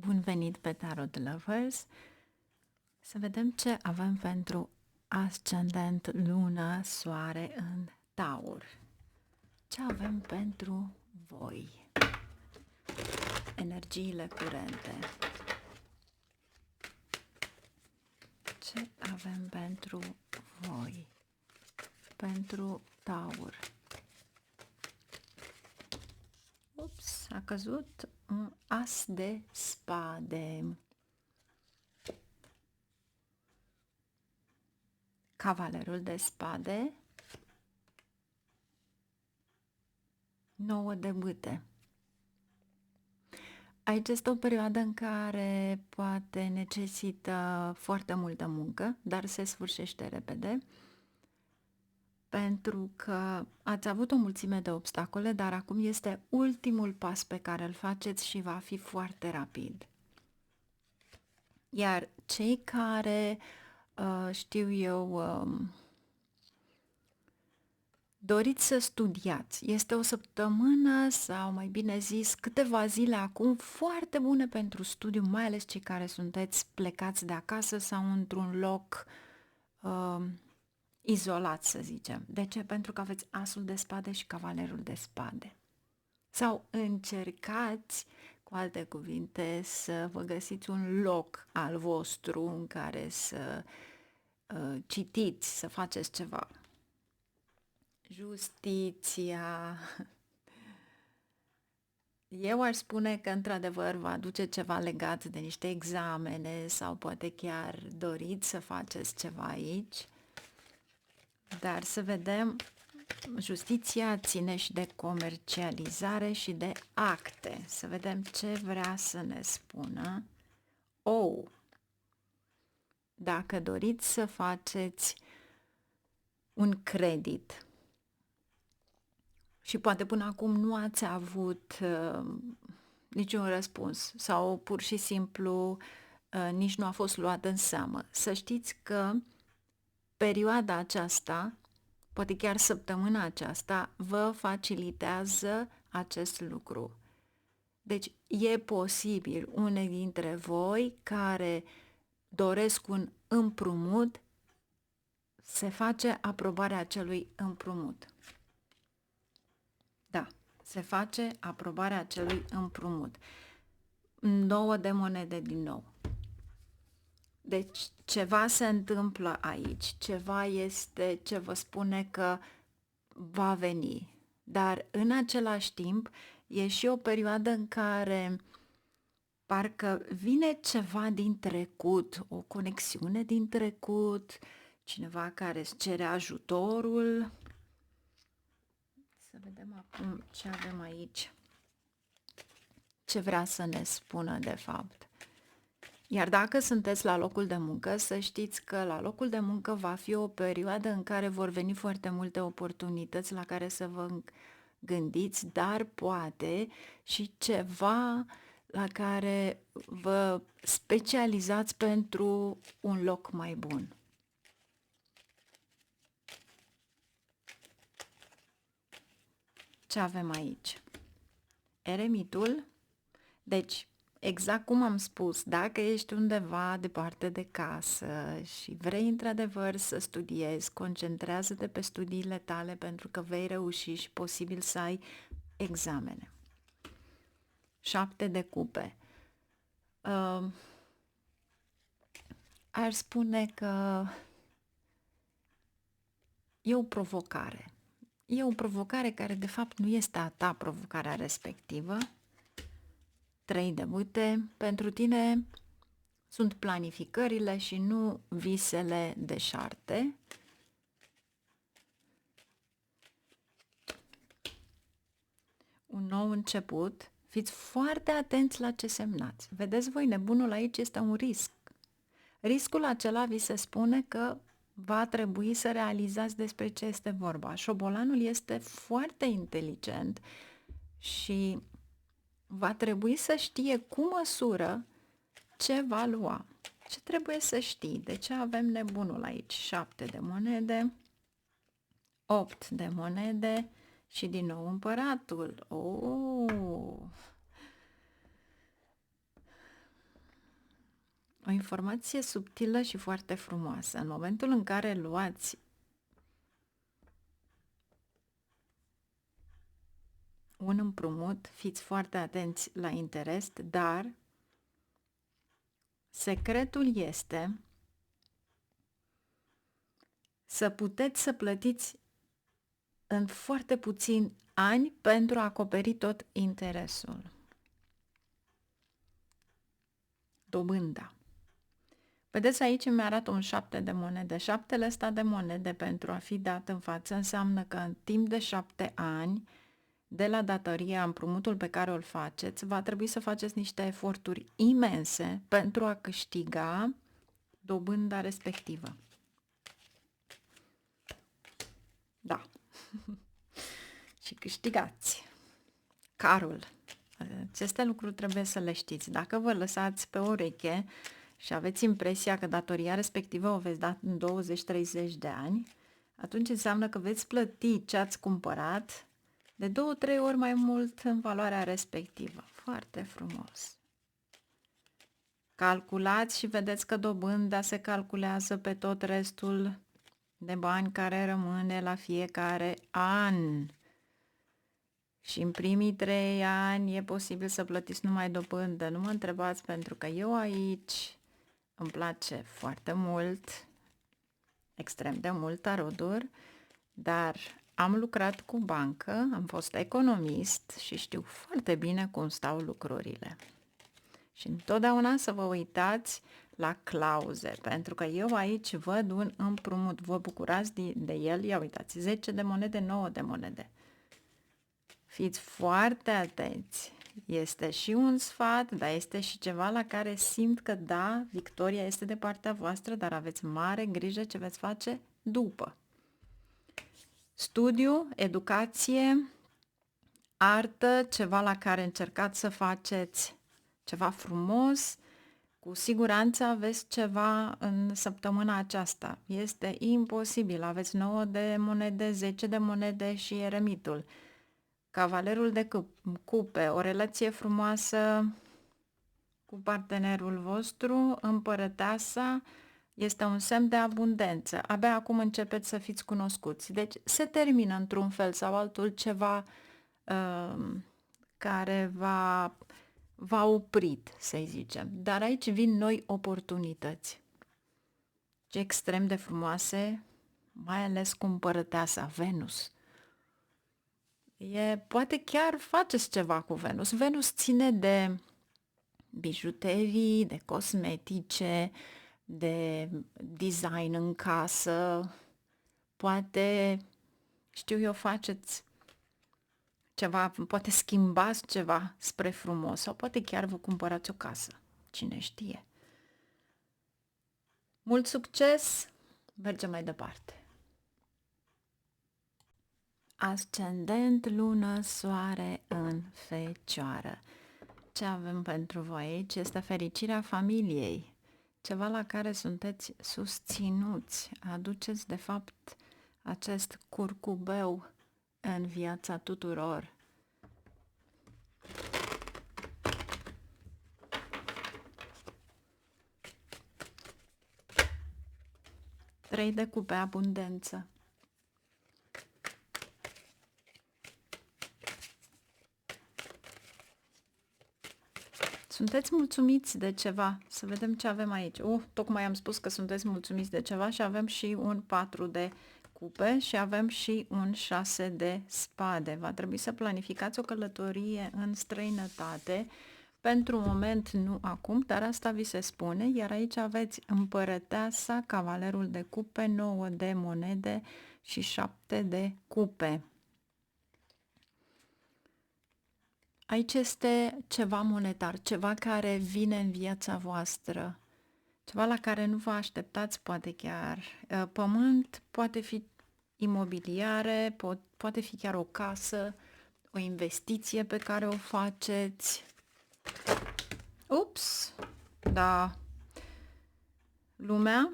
Bun venit pe Tarot Lovers! Să vedem ce avem pentru ascendent, lună, soare în Taur. Ce avem pentru voi? Energiile curente. Ce avem pentru voi? Pentru Taur. Ups, a căzut un as de spade. Cavalerul de spade. 9 de bâte. Aici este o perioadă în care poate necesită foarte multă muncă, dar se sfârșește repede, pentru că ați avut o mulțime de obstacole, dar acum este ultimul pas pe care îl faceți și va fi foarte rapid. Iar cei care, știu eu, doriți să studiați, este o săptămână sau mai bine zis câteva zile acum foarte bune pentru studiu, mai ales cei care sunteți plecați de acasă sau într-un loc izolat, să zicem. De ce? Pentru că aveți asul de spade și cavalerul de spade. Sau încercați, cu alte cuvinte, să vă găsiți un loc al vostru în care să citiți, să faceți ceva. Justiția. Eu aș spune că într-adevăr vă aduce ceva legat de niște examene sau poate chiar doriți să faceți ceva aici. Dar să vedem, justiția ține și de comercializare și de acte. Să vedem ce vrea să ne spună. Dacă doriți să faceți un credit și poate până acum nu ați avut niciun răspuns sau pur și simplu nici nu a fost luat în seamă, să știți că perioada aceasta, poate chiar săptămâna aceasta, vă facilitează acest lucru. Deci e posibil unei dintre voi care doresc un împrumut, se face aprobarea acelui împrumut. Da, se face aprobarea acelui împrumut. 9 de monede din nou. Deci ceva se întâmplă aici, ceva este ce vă spune că va veni. Dar în același timp e și o perioadă în care parcă vine ceva din trecut, o conexiune din trecut, cineva care îți cere ajutorul. Să vedem acum ce avem aici. Ce vrea să ne spună de fapt. Iar dacă sunteți la locul de muncă, să știți că la locul de muncă va fi o perioadă în care vor veni foarte multe oportunități la care să vă gândiți, dar poate și ceva la care vă specializați pentru un loc mai bun. Ce avem aici? Eremitul. Deci, exact cum am spus, dacă ești undeva departe de casă și vrei într-adevăr să studiezi, concentrează-te pe studiile tale pentru că vei reuși și posibil să ai examene. 7 de cupe. Aș spune că e o provocare. E o provocare care de fapt nu este a ta provocarea respectivă. 3 de bâte. Pentru tine sunt planificările și nu visele deșarte. Un nou început. Fiți foarte atenți la ce semnați. Vedeți voi, nebunul aici este un risc. Riscul acela vi se spune că va trebui să realizați despre ce este vorba. Șobolanul este foarte inteligent și va trebui să știe cu măsură ce va lua. Ce trebuie să știi? De ce avem nebunul aici? 7 de monede, 8 de monede și din nou împăratul. O informație subtilă și foarte frumoasă. În momentul în care luați un împrumut, fiți foarte atenți la interes, dar secretul este să puteți să plătiți în foarte puțini ani pentru a acoperi tot interesul. Dobânda. Vedeți, aici îmi arată un 7 de monede. 7-le ăsta de monede pentru a fi dat în față înseamnă că în timp de 7 ani, de la datoria, împrumutul pe care îl faceți, va trebui să faceți niște eforturi imense pentru a câștiga dobânda respectivă. Da. Și câștigați. Carul. Aceste lucruri trebuie să le știți. Dacă vă lăsați pe ureche și aveți impresia că datoria respectivă o veți da în 20-30 de ani, atunci înseamnă că veți plăti ce ați cumpărat de 2-3 ori mai mult în valoarea respectivă. Foarte frumos. Calculați și vedeți că dobânda se calculează pe tot restul de bani care rămâne la fiecare an. Și în primii 3 ani e posibil să plătiți numai dobândă. Nu mă întrebați, pentru că eu aici îmi place foarte mult, extrem de mult tarotul, dar am lucrat cu bancă, am fost economist și știu foarte bine cum stau lucrurile. Și întotdeauna să vă uitați la clauze, pentru că eu aici văd un împrumut, vă bucurați de el, ia uitați, 10 de monede, 9 de monede. Fiți foarte atenți, este și un sfat, dar este și ceva la care simt că da, victoria este de partea voastră, dar aveți mare grijă ce veți face după. Studiu, educație, artă, ceva la care încercați să faceți ceva frumos, cu siguranță aveți ceva în săptămâna aceasta. Este imposibil, aveți 9 de monede, 10 de monede și eremitul. Cavalerul de cupe, o relație frumoasă cu partenerul vostru, împărăteasa, este un semn de abundență. Abia acum începeți să fiți cunoscuți. Deci se termină într-un fel sau altul ceva care v-a oprit, să zicem. Dar aici vin noi oportunități. Ce extrem de frumoase, mai ales cu împărăteasa, Venus. Poate chiar faceți ceva cu Venus. Venus ține de bijuterii, de cosmetice, de design în casă. Poate, știu eu, faceți ceva, poate schimbați ceva spre frumos sau poate chiar vă cumpărați o casă. Cine știe. Mult succes! Mergem mai departe. Ascendent, lună, soare în Fecioară. Ce avem pentru voi aici este fericirea familiei, ceva la care sunteți susținuți, aduceți de fapt acest curcubeu în viața tuturor. Trei de cupe, abundență. Sunteți mulțumiți de ceva? Să vedem ce avem aici. Tocmai am spus că sunteți mulțumiți de ceva și avem și un 4 de cupe și avem și un 6 de spade. Va trebui să planificați o călătorie în străinătate. Pentru un moment nu acum, dar asta vi se spune. Iar aici aveți împărăteasa, cavalerul de cupe, 9 de monede și 7 de cupe. Aici este ceva monetar, ceva care vine în viața voastră, ceva la care nu vă așteptați, poate chiar pământ, poate fi imobiliare, poate fi chiar o casă, o investiție pe care o faceți. Ups, da, lumea.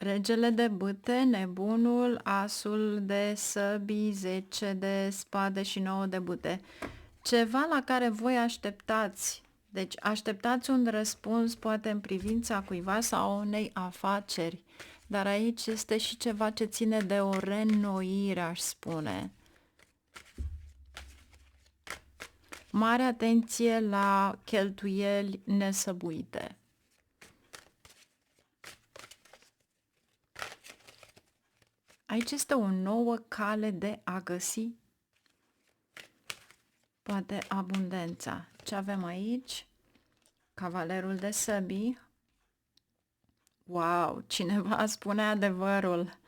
Regele de bâte, nebunul, asul de săbii, 10 de spade și 9 de bâte. Ceva la care voi așteptați Deci așteptați un răspuns poate în privința cuiva sau unei afaceri, dar aici este și ceva ce ține de o reînnoire, aș spune. Mare atenție la cheltuieli nesăbuite. Aici este o nouă cale de a găsi poate abundența. Ce avem aici? Cavalerul de săbii. Wow, cineva spune adevărul.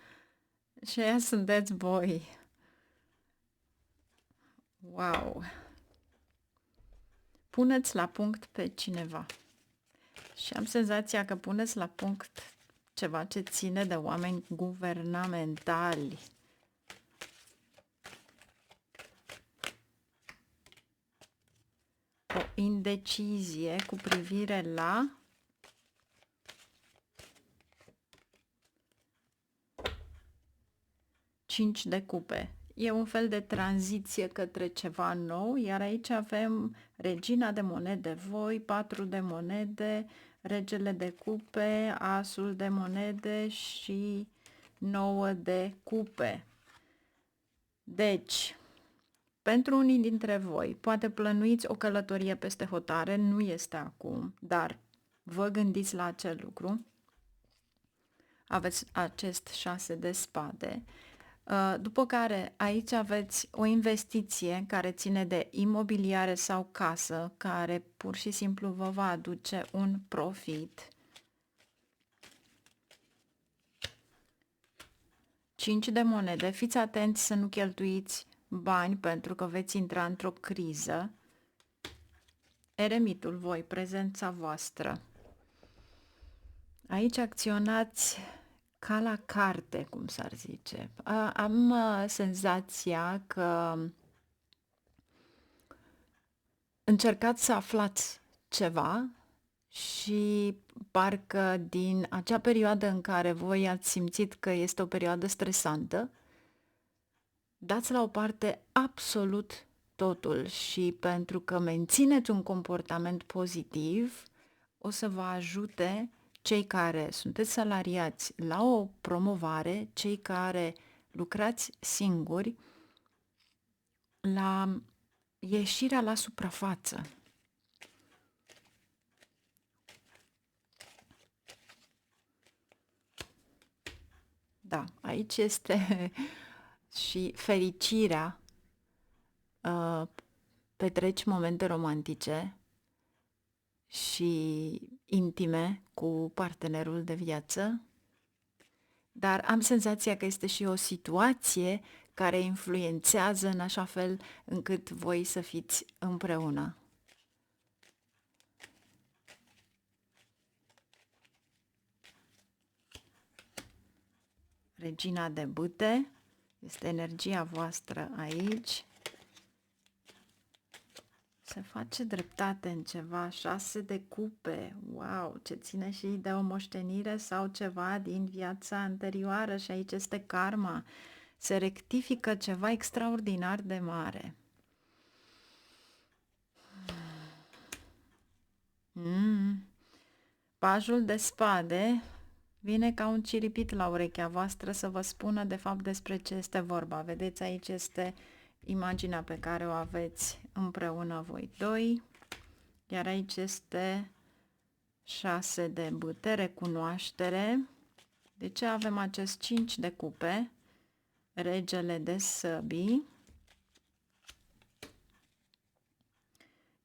Și aia sunteți voi. Wow. Puneți la punct pe cineva. Și am senzația că puneți la punct ceva ce ține de oameni guvernamentali. O indecizie cu privire la cinci de cupe. E un fel de tranziție către ceva nou, iar aici avem regina de monede, voi, 4 de monede, regele de cupe, asul de monede și 9 de cupe. Deci, pentru unii dintre voi, poate plănuiți o călătorie peste hotare, nu este acum, dar vă gândiți la acel lucru. Aveți acest 6 de spade. După care aici aveți o investiție care ține de imobiliare sau casă, care pur și simplu vă va aduce un profit. 5 de monede. Fiți atenți să nu cheltuiți bani pentru că veți intra într-o criză. Eremitul, voi, prezența voastră. Aici acționați ca la carte, cum s-ar zice. Am senzația că încercați să aflați ceva și parcă din acea perioadă în care voi ați simțit că este o perioadă stresantă, dați la o parte absolut totul și pentru că mențineți un comportament pozitiv, o să vă ajute cei care sunteți salariați la o promovare, cei care lucrați singuri, la ieșirea la suprafață. Da, aici este și fericirea, petreci momente romantice și intime cu partenerul de viață, dar am senzația că este și o situație care influențează în așa fel încât voi să fiți împreună. Regina de bâte, este energia voastră aici. Se face dreptate în ceva, 6 de cupe, wow, ce ține și de o moștenire sau ceva din viața anterioară și aici este karma. Se rectifică ceva extraordinar de mare. Pajul de spade vine ca un ciripit la urechea voastră să vă spună de fapt despre ce este vorba. Vedeți, aici este imaginea pe care o aveți împreună voi doi, iar aici este 6 de bâte, recunoaștere. De ce avem acest 5 de cupe? Regele de săbii.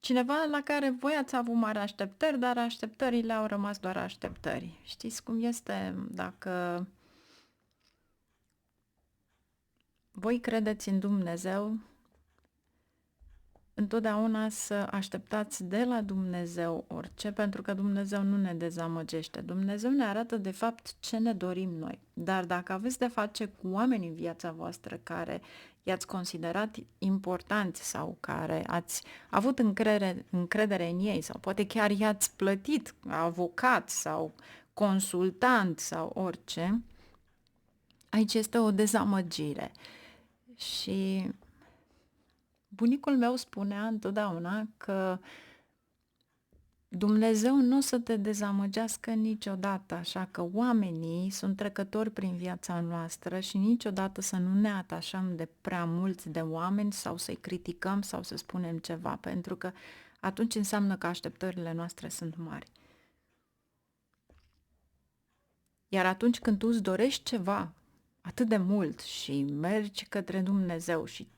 Cineva la care voi ați avut mari așteptări, dar așteptările au rămas doar așteptări. Știți cum este dacă voi credeți în Dumnezeu, întotdeauna să așteptați de la Dumnezeu orice, pentru că Dumnezeu nu ne dezamăgește. Dumnezeu ne arată de fapt ce ne dorim noi. Dar dacă aveți de face cu oameni în viața voastră care i-ați considerat importanți sau care ați avut încredere în ei sau poate chiar i-ați plătit avocat sau consultant sau orice, aici este o dezamăgire. Și bunicul meu spunea întotdeauna că Dumnezeu nu o să te dezamăgească niciodată, așa că oamenii sunt trecători prin viața noastră și niciodată să nu ne atașăm de prea mulți de oameni sau să-i criticăm sau să spunem ceva, pentru că atunci înseamnă că așteptările noastre sunt mari. Iar atunci când tu îți dorești ceva atât de mult și mergi către Dumnezeu și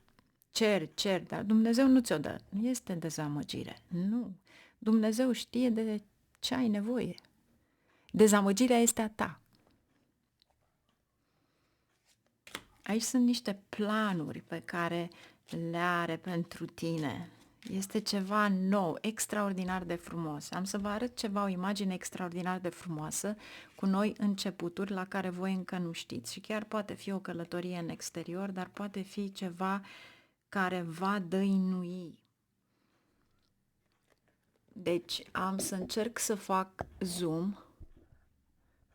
ceri, dar Dumnezeu nu ți-o dă, nu este dezamăgire, nu. Dumnezeu știe de ce ai nevoie. Dezamăgirea este a ta. Aici sunt niște planuri pe care le are pentru tine. Este ceva nou, extraordinar de frumos. Am să vă arăt ceva, o imagine extraordinar de frumoasă, cu noi începuturi la care voi încă nu știți. Și chiar poate fi o călătorie în exterior, dar poate fi ceva care va dăinui. Deci am să încerc să fac zoom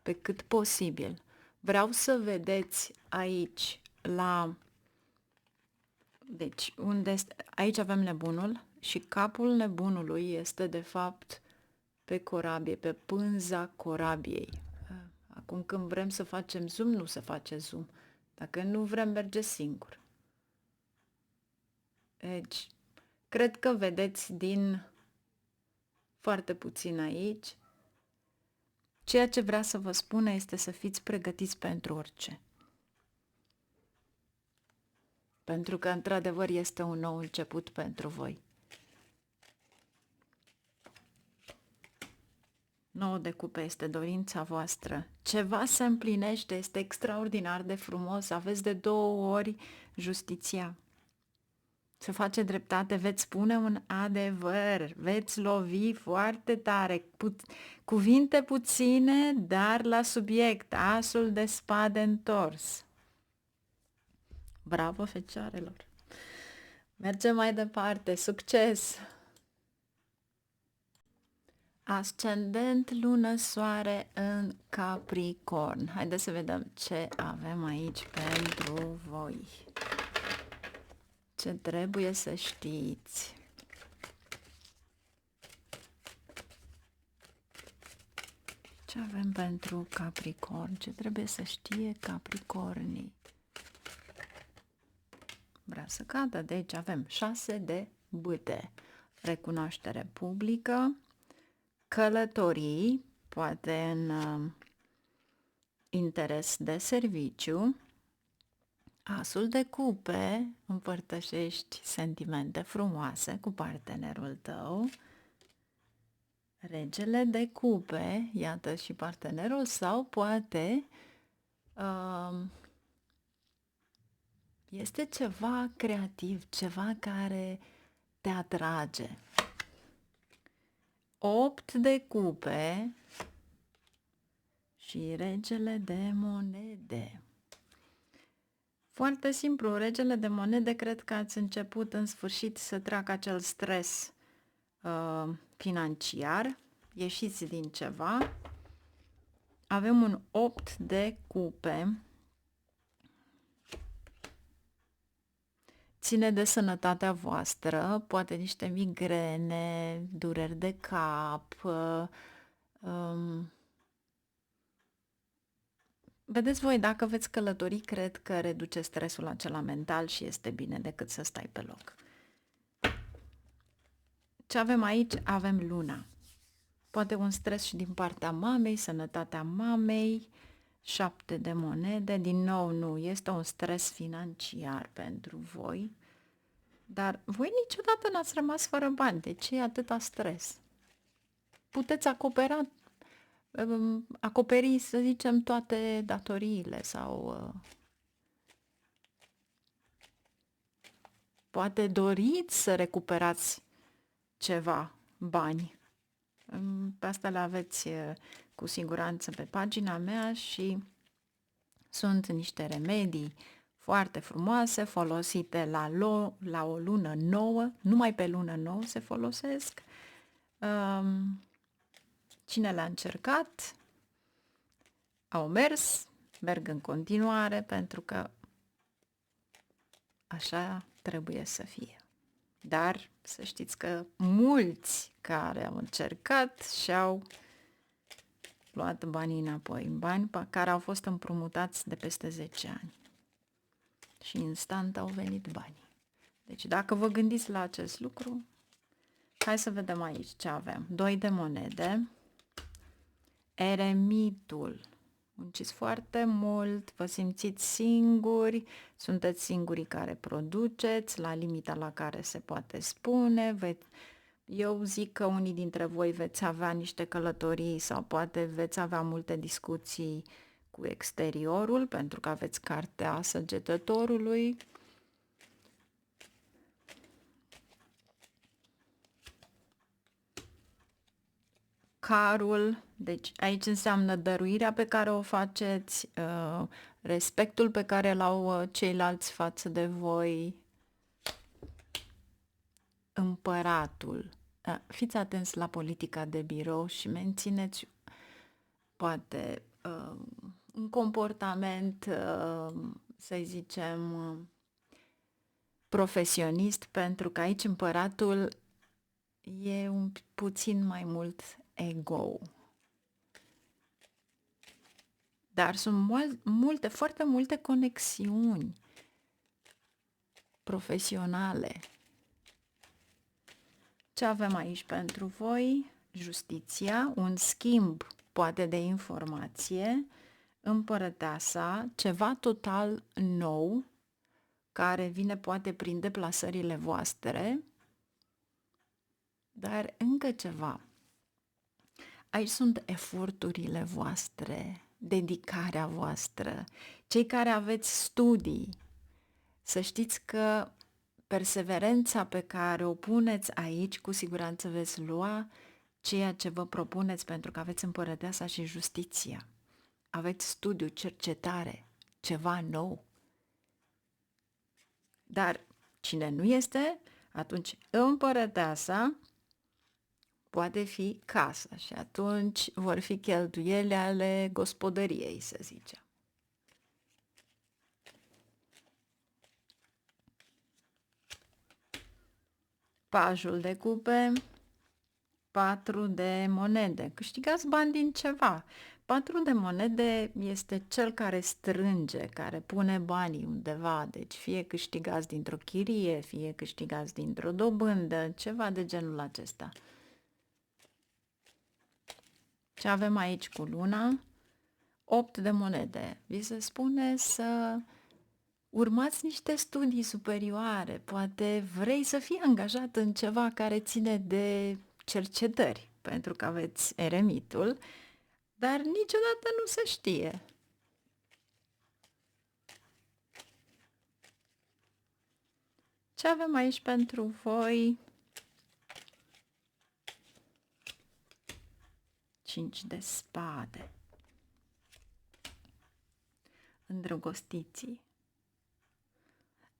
pe cât posibil. Vreau să vedeți aici deci unde este, aici avem nebunul și capul nebunului este de fapt pe corabie, pe pânza corabiei. Acum când vrem să facem zoom, nu se face zoom. Dacă nu vrem, merge singur. Deci, cred că vedeți din foarte puțin aici. Ceea ce vrea să vă spună este să fiți pregătiți pentru orice. Pentru că, într-adevăr, este un nou început pentru voi. 9 de cupe este dorința voastră. Ceva se împlinește, este extraordinar de frumos. Aveți de 2 ori justiția. Se face dreptate, veți spune un adevăr, veți lovi foarte tare, cuvinte puține, dar la subiect, asul de spade întors. Bravo, fecioarelor! Mergem mai departe, succes! Ascendent, lună, soare în Capricorn. Haideți să vedem ce avem aici pentru voi. Ce trebuie să știți. Ce avem pentru Capricorn? Ce trebuie să știe Capricornii? Vrea să cadă, deci avem 6 de bâte. Recunoaștere publică, călătorii, poate în interes de serviciu, asul de cupe, împărtășești sentimente frumoase cu partenerul tău, regele de cupe, iată și partenerul, sau poate este ceva creativ, ceva care te atrage. 8 de cupe și regele de monede. Foarte simplu, regele de monede, cred că ați început în sfârșit să treacă acel stres financiar, ieșiți din ceva. Avem un 8 de cupe, ține de sănătatea voastră, poate niște migrene, dureri de cap, vedeți voi, dacă veți călători, cred că reduce stresul acela mental și este bine decât să stai pe loc. Ce avem aici? Avem luna. Poate un stres și din partea mamei, sănătatea mamei, 7 de monede, din nou nu, este un stres financiar pentru voi, dar voi niciodată n-ați rămas fără bani, de ce e atâta stres? Puteți acoperi, să zicem, toate datoriile sau poate doriți să recuperați ceva bani. Pe asta le aveți cu siguranță pe pagina mea și sunt niște remedii foarte frumoase folosite la o lună nouă, numai pe lună nouă se folosesc. Cine le-a încercat au mers, merg în continuare pentru că așa trebuie să fie. Dar să știți că mulți care au încercat și-au luat banii înapoi, bani care au fost împrumutați de peste 10 ani. Și instant au venit banii. Deci dacă vă gândiți la acest lucru, hai să vedem aici ce avem. 2 de monede, eremitul. Munciți foarte mult, vă simțiți singuri, sunteți singurii care produceți, la limita la care se poate spune. Eu zic că unii dintre voi veți avea niște călătorii sau poate veți avea multe discuții cu exteriorul, pentru că aveți cartea Săgetătorului. Carul, deci aici înseamnă dăruirea pe care o faceți, respectul pe care îl au ceilalți față de voi, împăratul. Fiți atenți la politica de birou și mențineți poate un comportament, să zicem, profesionist, pentru că aici împăratul e puțin mai mult ego. Dar sunt multe, foarte multe conexiuni profesionale. Ce avem aici pentru voi? Justiția, un schimb poate de informație, împărăteasa, ceva total nou, care vine poate prin deplasările voastre, dar încă ceva. Aici sunt eforturile voastre, dedicarea voastră, cei care aveți studii. Să știți că perseverența pe care o puneți aici, cu siguranță veți lua ceea ce vă propuneți, pentru că aveți împărăteasa și justiția. Aveți studiu, cercetare, ceva nou. Dar cine nu este, atunci împărăteasa poate fi casa și atunci vor fi cheltuieli ale gospodăriei, să zicem. Pajul de cupe, 4 de monede. Câștigați bani din ceva. 4 de monede este cel care strânge, care pune banii undeva. Deci fie câștigați dintr-o chirie, fie câștigați dintr-o dobândă, ceva de genul acesta. Ce avem aici cu luna? 8 de monede. Vi se spune să urmați niște studii superioare. Poate vrei să fii angajat în ceva care ține de cercetări, pentru că aveți eremitul, dar niciodată nu se știe. Ce avem aici pentru voi? 5 de spade. Îndrăgostiții.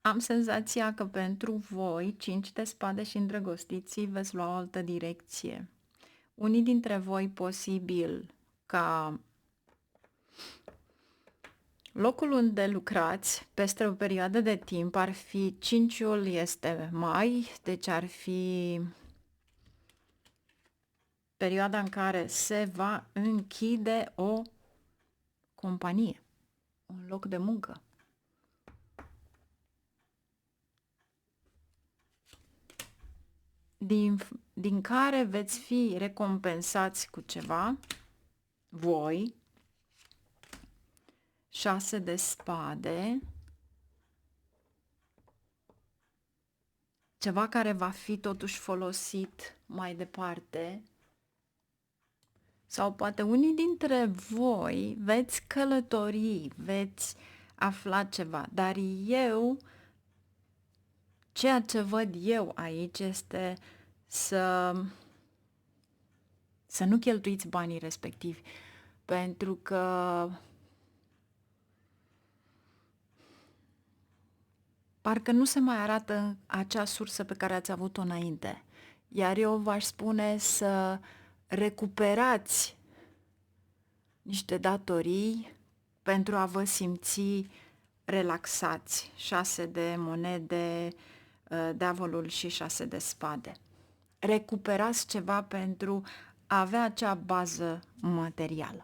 Am senzația că pentru voi, 5 de spade și îndrăgostiții, veți lua o altă direcție. Unii dintre voi posibil ca locul unde lucrați peste o perioadă de timp ar fi 5-ul este mai, deci ar fi perioada în care se va închide o companie, un loc de muncă. Din care veți fi recompensați cu ceva, voi, 6 de spade, ceva care va fi totuși folosit mai departe, sau poate unii dintre voi veți călători, veți afla ceva, dar ceea ce văd eu aici este să nu cheltuiți banii respectivi, pentru că parcă nu se mai arată acea sursă pe care ați avut-o înainte. Iar eu v-aș spune să recuperați niște datorii pentru a vă simți relaxați. 6 de monede, Diavolul și 6 de spade. Recuperați ceva pentru a avea acea bază materială.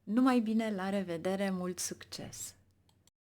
Numai bine, la revedere, mult succes!